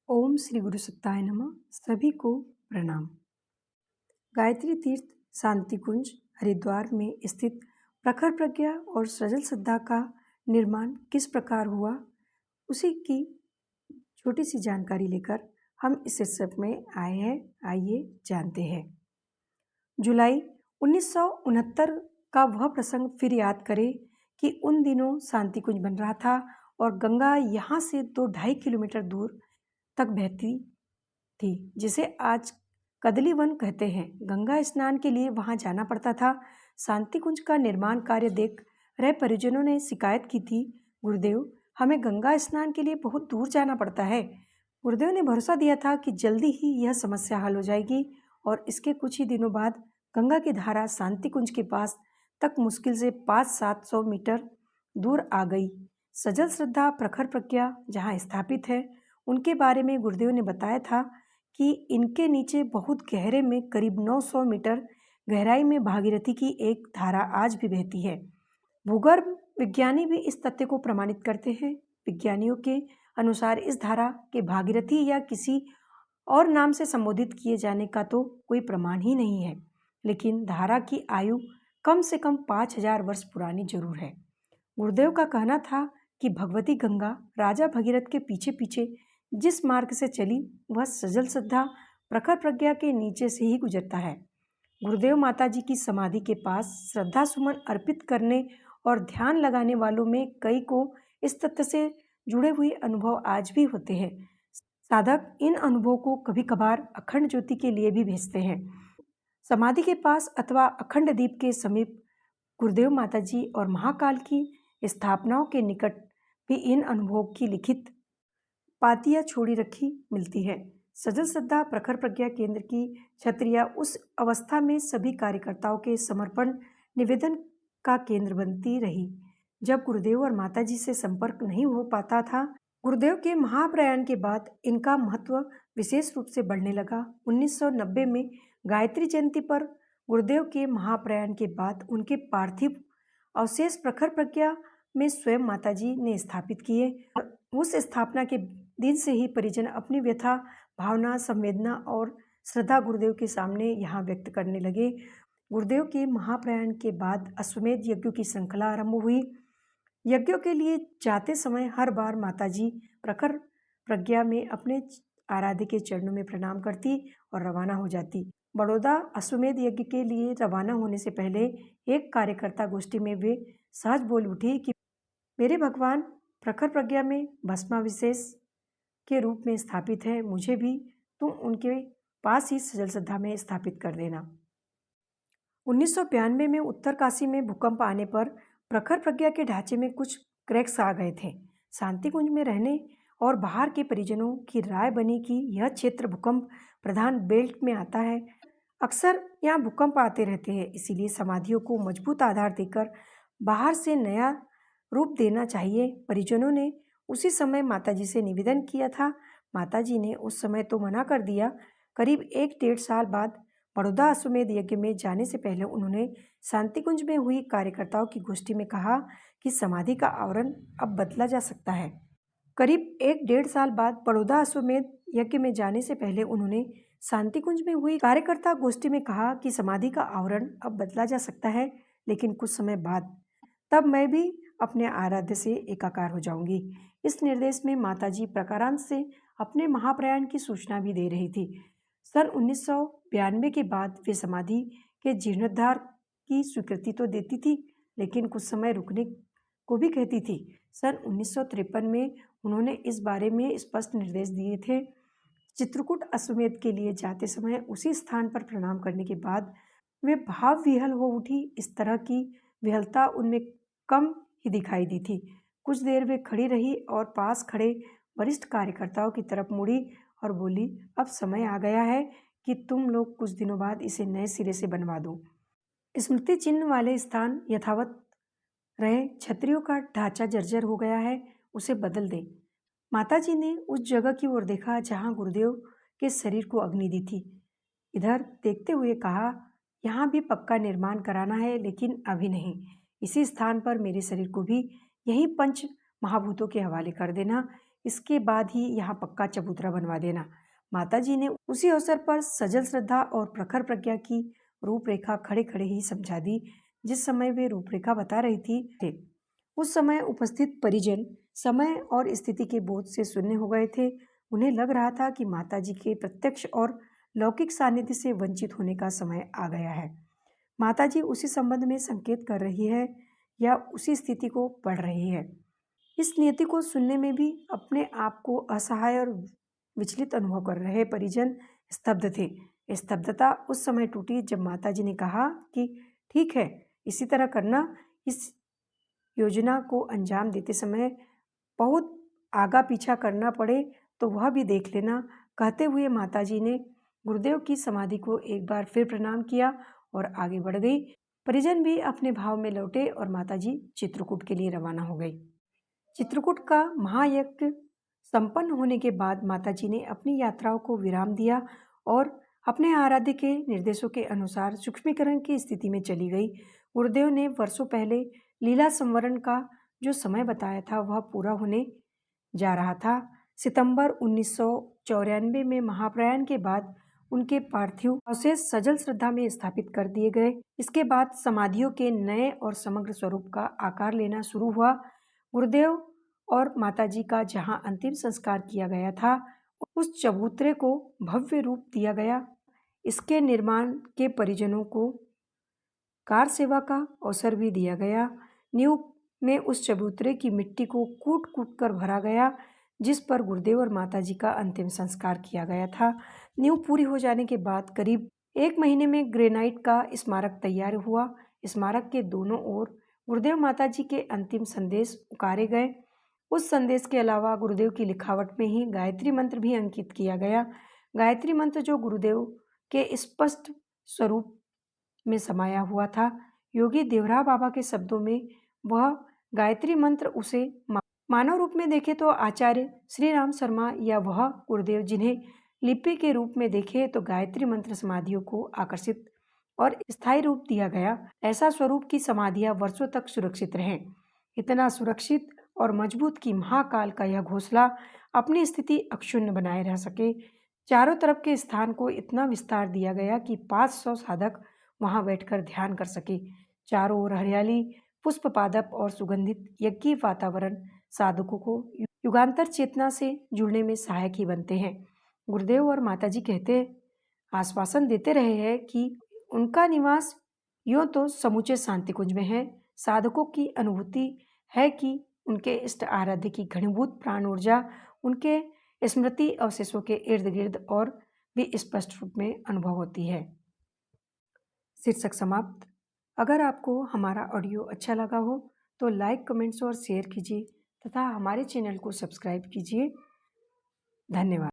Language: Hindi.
ओम श्री गुरु सत्ताय नमः। सभी को प्रणाम। गायत्री तीर्थ शांति कुंज हरिद्वार में स्थित प्रखर प्रज्ञा और सजल श्रद्धा का निर्माण किस प्रकार हुआ, उसी की छोटी सी जानकारी लेकर हम इस शीर्षक में आए हैं। आइए जानते हैं। जुलाई 1969 का वह प्रसंग फिर याद करें कि उन दिनों शांति कुंज बन रहा था और गंगा यहाँ से 2-2.5 किलोमीटर दूर तक बहती थी, जिसे आज कदली वन कहते हैं। गंगा स्नान के लिए वहां जाना पड़ता था। शांति कुंज का निर्माण कार्य देख रहे परिजनों ने शिकायत की थी, गुरुदेव, हमें गंगा स्नान के लिए बहुत दूर जाना पड़ता है। गुरुदेव ने भरोसा दिया था कि जल्दी ही यह समस्या हल हो जाएगी और इसके कुछ ही दिनों बाद गंगा की धारा शांति कुंज के पास तक मुश्किल से 500-700 मीटर दूर आ गई। सजल श्रद्धा प्रखर प्रज्ञा जहाँ स्थापित है, उनके बारे में गुरुदेव ने बताया था कि इनके नीचे बहुत गहरे में करीब 900 मीटर गहराई में भागीरथी की एक धारा आज भी बहती है। भूगर्भ विज्ञानी भी इस तथ्य को प्रमाणित करते हैं। विज्ञानियों के अनुसार इस धारा के भागीरथी या किसी और नाम से संबोधित किए जाने का तो कोई प्रमाण ही नहीं है, लेकिन धारा की आयु कम से कम 5000 वर्ष पुरानी जरूर है। गुरुदेव का कहना था कि भगवती गंगा राजा भगीरथ के पीछे पीछे जिस मार्ग से चली, वह सजल श्रद्धा प्रखर प्रज्ञा के नीचे से ही गुजरता है। गुरुदेव माता जी की समाधि के पास श्रद्धा सुमन अर्पित करने और ध्यान लगाने वालों में कई को इस तथ्य से जुड़े हुए अनुभव आज भी होते हैं। साधक इन अनुभवों को कभी कभार अखंड ज्योति के लिए भी भेजते हैं। समाधि के पास अथवा अखंड दीप के समीप गुरुदेव माता जी और महाकाल की स्थापनाओं के निकट भी इन अनुभवों की लिखित पातियां छोड़ी रखी मिलती है। सजल श्रद्धा प्रखर प्रज्ञा केंद्र की छतरिया उस अवस्था में सभी कार्यकर्ताओं के समर्पण निवेदन का केंद्र बनती रही। जब गुरुदेव और माताजी से संपर्क नहीं हो पाता था, गुरुदेव के महाप्रयाण के बाद इनका महत्व विशेष रूप से बढ़ने लगा। 1990 में गायत्री जयंती पर गुरुदेव के महाप्रयाण के बाद उनके पार्थिव अवशेष प्रखर प्रज्ञा में स्वयं माताजी ने स्थापित किए। उस स्थापना के दिन से ही परिजन अपनी व्यथा, भावना, संवेदना और श्रद्धा गुरुदेव के सामने यहाँ व्यक्त करने लगे। गुरुदेव के महाप्रयाण के बाद अश्वमेध यज्ञों की श्रृंखला आरंभ हुई। यज्ञों के लिए जाते समय हर बार माताजी प्रखर प्रज्ञा में अपने आराध्य के चरणों में प्रणाम करती और रवाना हो जाती। बड़ौदा अश्वमेध यज्ञ के लिए रवाना होने से पहले एक कार्यकर्ता गोष्ठी में वे सहज बोल उठी कि मेरे भगवान प्रखर प्रज्ञा में भस्माभिषेक के रूप में स्थापित है, मुझे भी तुम उनके पास ही सजल श्रद्धा में स्थापित कर देना। 1992 में उत्तरकाशी में भूकंप आने पर प्रखर प्रज्ञा के ढांचे में कुछ क्रैक्स आ गए थे। शांति कुंज में रहने और बाहर के परिजनों की राय बनी कि यह क्षेत्र भूकंप प्रधान बेल्ट में आता है। अक्सर यहाँ भूकंप आते रहते हैं, इसीलिए समाधियों को मजबूत आधार देकर बाहर से नया रूप देना चाहिए। परिजनों ने उसी समय माताजी से निवेदन किया था। माताजी ने उस समय तो मना कर दिया। करीब 1-1.5 साल बाद बड़ौदा अश्वमेध यज्ञ में जाने से पहले उन्होंने शांति कुंज में हुई कार्यकर्ताओं की गोष्ठी में कहा कि समाधि का आवरण अब बदला जा सकता है। करीब 1-1.5 साल बाद बड़ौदा अश्वमेध यज्ञ में जाने से पहले उन्होंने शांति कुंज में हुई कार्यकर्ता गोष्ठी में कहा कि समाधि का आवरण अब बदला जा सकता है, लेकिन कुछ समय बाद तब मैं भी अपने आराध्य से एकाकार हो जाऊंगी। इस निर्देश में माताजी प्रकारांत से अपने महाप्रयाण की सूचना भी दे रही थी। सन 1992 के बाद वे समाधि के जीर्णोद्धार की स्वीकृति तो देती थी, लेकिन कुछ समय रुकने को भी कहती थी। सन 1953 में उन्होंने इस बारे में स्पष्ट निर्देश दिए थे। चित्रकूट अश्वमेध के लिए जाते समय उसी स्थान पर प्रणाम करने के बाद वे भाव विह्वल हो उठी। इस तरह की विह्वलता उनमें कम ही दिखाई दी थी। कुछ देर वे खड़ी रही और पास खड़े वरिष्ठ कार्यकर्ताओं की तरफ मुड़ी और बोली, अब समय आ गया है कि तुम लोग कुछ दिनों बाद इसे नए सिरे से बनवा दो। स्मृति चिन्ह वाले स्थान यथावत रहे, छतरियों का ढांचा जर्जर हो गया है, उसे बदल दे। माताजी ने उस जगह की ओर देखा जहां गुरुदेव के शरीर को अग्नि दी थी। इधर देखते हुए कहा, यहाँ भी पक्का निर्माण कराना है, लेकिन अभी नहीं। इसी स्थान पर मेरे शरीर को भी यही पंच महाभूतों के हवाले कर देना। इसके बाद ही यहाँ पक्का चबूतरा बनवा देना। माताजी ने उसी अवसर पर सजल श्रद्धा और प्रखर प्रज्ञा की रूपरेखा खड़े खड़े ही समझा दी। जिस समय वे रूपरेखा बता रही थी उस समय उपस्थित परिजन समय और स्थिति के बोझ से शून्य हो गए थे। उन्हें लग रहा था कि माताजी के प्रत्यक्ष और लौकिक सानिध्य से वंचित होने का समय आ गया है। माताजी उसी संबंध में संकेत कर रही है या उसी स्थिति को पढ़ रही है। इस नियति को सुनने में भी अपने आप को असहाय और विचलित अनुभव कर रहे परिजन स्तब्ध थे। स्तब्धता उस समय टूटी जब माताजी ने कहा कि ठीक है, इसी तरह करना। इस योजना को अंजाम देते समय बहुत आगा पीछा करना पड़े तो वह भी देख लेना। कहते हुए माताजी ने गुरुदेव की समाधि को एक बार फिर प्रणाम किया और आगे बढ़ गई। परिजन भी अपने भाव में लौटे और माताजी चित्रकूट के लिए रवाना हो गई। चित्रकूट का महायज्ञ संपन्न होने के बाद माताजी ने अपनी यात्राओं को विराम दिया और अपने आराध्य के निर्देशों के अनुसार सूक्ष्मीकरण की स्थिति में चली गई। गुरुदेव ने वर्षों पहले लीला संवरण का जो समय बताया था वह पूरा होने जा रहा था। सितंबर 1994 में महाप्रयाण के बाद उनके पार्थिव अवशेष सजल श्रद्धा में स्थापित कर दिए गए। इसके बाद समाधियों के नए और समग्र स्वरूप का आकार लेना शुरू हुआ। गुरुदेव और माताजी का जहां अंतिम संस्कार किया गया था उस चबूतरे को भव्य रूप दिया गया। इसके निर्माण के परिजनों को कार सेवा का अवसर भी दिया गया। नींव में उस चबूतरे की मिट्टी को कूट कूट कर भरा गया जिस पर गुरुदेव और माताजी का अंतिम संस्कार किया गया था। नींव पूरी हो जाने के बाद करीब 1 महीने में ग्रेनाइट का स्मारक तैयार हुआ। स्मारक के दोनों ओर गुरुदेव माताजी के अंतिम संदेश उकारे गए। उस संदेश के अलावा गुरुदेव की लिखावट में ही गायत्री मंत्र भी अंकित किया गया। गायत्री मंत्र जो गुरुदेव के स्पष्ट स्वरूप में समाया हुआ था। योगी देवरा बाबा के शब्दों में वह गायत्री मंत्र उसे मानव रूप में देखे तो आचार्य श्री राम शर्मा या वह गुरुदेव जिन्हें लिपि के रूप में देखे तो गायत्री मंत्र समाधियों को आकर्षित और स्थायी रूप दिया गया। ऐसा स्वरूप की समाधियां वर्षों तक सुरक्षित रहें। इतना सुरक्षित और मजबूत कि महाकाल का यह घोंसला अपनी स्थिति अक्षुण्ण बनाए रह सके। चारों तरफ के स्थान को इतना विस्तार दिया गया कि 500 साधक वहां बैठकर ध्यान कर सके। चारों ओर हरियाली, पुष्प पादप और सुगंधित यज्ञ वातावरण साधकों को युगांतर चेतना से जुड़ने में सहायक ही बनते हैं। गुरुदेव और माताजी आश्वासन देते रहे हैं कि उनका निवास यूं तो समूचे शांति कुंज में है। साधकों की अनुभूति है कि उनके इष्ट आराध्य की घनीभूत प्राण ऊर्जा उनके स्मृति अवशेषों के इर्द गिर्द और भी स्पष्ट रूप में अनुभव होती है। शीर्षक समाप्त। अगर आपको हमारा ऑडियो अच्छा लगा हो तो लाइक, कमेंट्स और शेयर कीजिए तथा हमारे चैनल को सब्सक्राइब कीजिए। धन्यवाद।